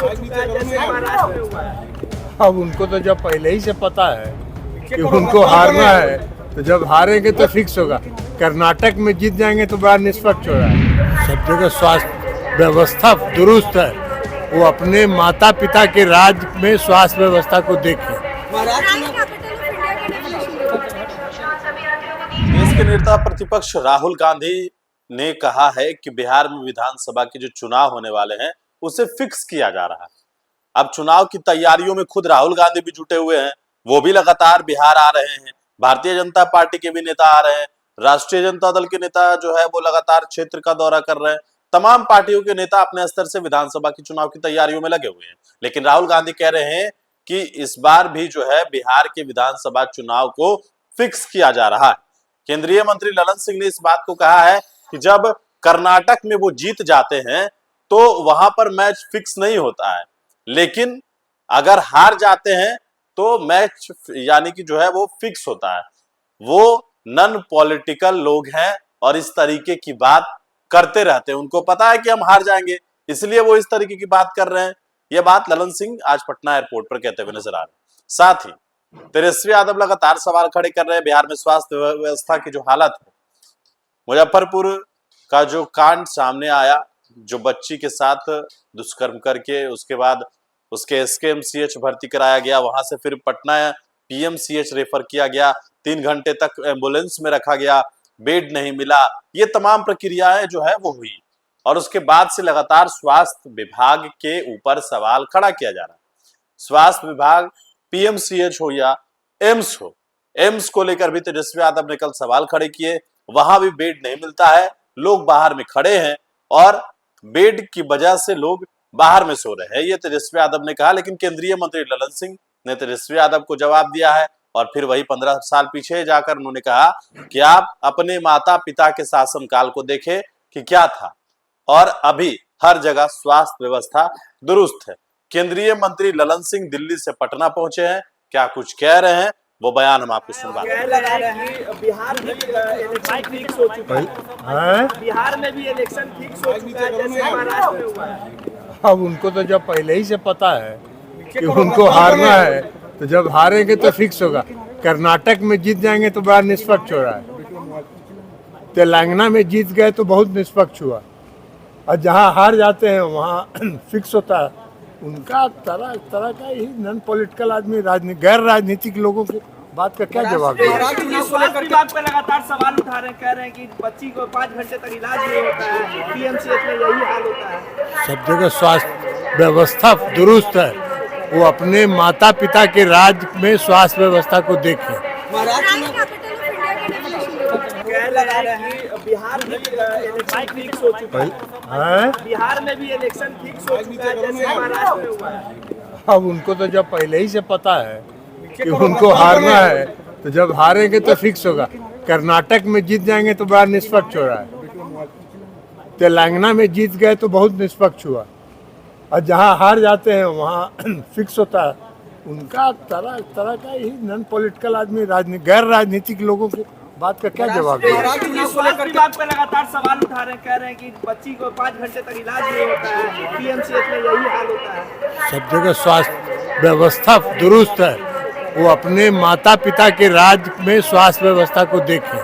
Fix हो चुका है जैसे महाराष्ट्र में हुआ है। अब उनको तो जब पहले ही से पता है कि उनको हारना है, तो जब हारेंगे तो फिक्स होगा। कर्नाटक में जीत जाएंगे तो बड़ा निष्पक्ष हो रहा है। सब जगह स्वास्थ्य व्यवस्था दुरुस्त है। वो अपने माता पिता के राज में स्वास्थ्य व्यवस्था को देखें। देश के नेता प्रतिपक्ष राहुल गांधी ने कहा है कि बिहार में विधानसभा के जो चुनाव होने वाले हैं उसे फिक्स किया जा रहा है। अब चुनाव की तैयारियों में खुद राहुल गांधी भी जुटे हुए हैं। वो भी लगातार बिहार आ रहे हैं। भारतीय जनता पार्टी के भी नेता आ रहे हैं। राष्ट्रीय जनता दल के नेता जो है वो लगातार क्षेत्र का दौरा कर रहे हैं। तमाम पार्टियों के नेता अपने स्तर से विधानसभा की चुनाव की तैयारियों में लगे हुए हैं। लेकिन राहुल गांधी कह रहे हैं कि इस बार भी जो है बिहार के विधानसभा चुनाव को फिक्स किया जा रहा है। केंद्रीय मंत्री ललन सिंह ने इस बात को कहा है कि जब कर्नाटक में वो जीत जाते हैं तो वहां पर मैच फिक्स नहीं होता है, लेकिन अगर हार जाते हैं तो मैच यानी कि जो है वो फिक्स होता है। वो नॉन पॉलिटिकल लोग हैं और इस तरीके की बात करते रहते हैं। उनको पता है कि हम हार जाएंगे, इसलिए वो इस तरीके की बात कर रहे हैं। ये बात ललन सिंह आज पटना एयरपोर्ट पर कहते हुए नजर आ रहे हैं। साथ ही तेजस्वी यादव लगातार सवाल खड़े कर रहे हैं बिहार में स्वास्थ्य व्यवस्था की जो हालत है। मुजफ्फरपुर का जो कांड सामने आया, जो बच्ची के साथ दुष्कर्म करके उसके बाद उसके एसकेएमसीएच भर्ती कराया गया, वहां से फिर पटना पीएमसीएच रेफर किया गया, 3 घंटे तक एम्बुलेंस में रखा गया, बेड नहीं मिला। ये तमाम प्रक्रियाएं जो है वो हुई और उसके बाद से लगातार स्वास्थ्य विभाग के ऊपर सवाल खड़ा किया जा रहा है। स्वास्थ्य विभाग पीएमसीएच हो या एम्स हो, एम्स को लेकर भी तेजस्वी यादव ने कल सवाल खड़े किए। वहां भी बेड नहीं मिलता है, लोग बाहर में खड़े हैं और बेड की वजह से लोग बाहर में सो रहे हैं, ये तेजस्वी यादव ने कहा। लेकिन केंद्रीय मंत्री ललन सिंह ने तेजस्वी यादव को जवाब दिया है और फिर वही 15 साल पीछे जाकर उन्होंने कहा कि आप अपने माता पिता के शासनकाल को देखें कि क्या था, और अभी हर जगह स्वास्थ्य व्यवस्था दुरुस्त है। केंद्रीय मंत्री ललन सिंह दिल्ली से पटना पहुंचे हैं। क्या कुछ कह रहे हैं वो बयान हम आपको सुनवा कह रहे हैं कि बिहार में इलेक्शन फिक्स हो चुका है। बिहार में भी इलेक्शन फिक्स हो चुका है जैसे महाराष्ट्र में हुआ है। अब उनको तो जब पहले ही से पता है कि उनको हारना है, तो जब हारेंगे तो फिक्स होगा। कर्नाटक में जीत जाएंगे तो बड़ा निष्पक्ष हो रहा है। तेलंगाना में जीत गए तो बहुत निष्पक्ष हुआ, और जहाँ हार जाते हैं वहाँ फिक्स होता है। उनका तरह तरह का ही नॉन पॉलिटिकल आदमी, गैर राजनीतिक लोगों की बात का क्या जवाब है? स्वास्थ्य विभाग पे लगातार सवाल उठा रहे हैं, कह रहे हैं कि बच्ची को 5 घंटे तक इलाज नहीं होता है, पीएमसीएच में यही हाल होता है। सब जगह स्वास्थ्य व्यवस्था दुरुस्त है। वो अपने माता पिता के राज में स्वास्थ्य व्यवस्था को देखें। कह रहे हैं कि बिहार में इलेक्शन फिक्स हो चुका है। बिहार में भी इलेक्शन फिक्स हो चुका है जैसे महाराष्ट्र में हुआ है। अब उनको तो जब पहले ही से पता है कि उनको हारना है, तो जब हारेंगे तो फिक्स होगा। कर्नाटक में जीत जाएंगे तो बड़ा निष्पक्ष हो रहा है। तेलंगाना में जीत गए तो बहुत निष्पक्ष हुआ, और जहाँ हार जाते हैं वहाँ फिक्स होता है। उनका तरह तरह का ही नॉन पॉलिटिकल आदमी, गैर राजनीतिक लोगों की बात का क्या जवाब है? स्वास्थ्य विभाग पे लगातार सवाल उठा रहे हैं, कह रहे हैं कि बच्ची को 5 घंटे तक इलाज नहीं होता है, पीएमसीएच में यही हाल होता है। सब जगह स्वास्थ्य व्यवस्था दुरुस्त है। वो अपने माता पिता के राज में स्वास्थ्य व्यवस्था को देखें।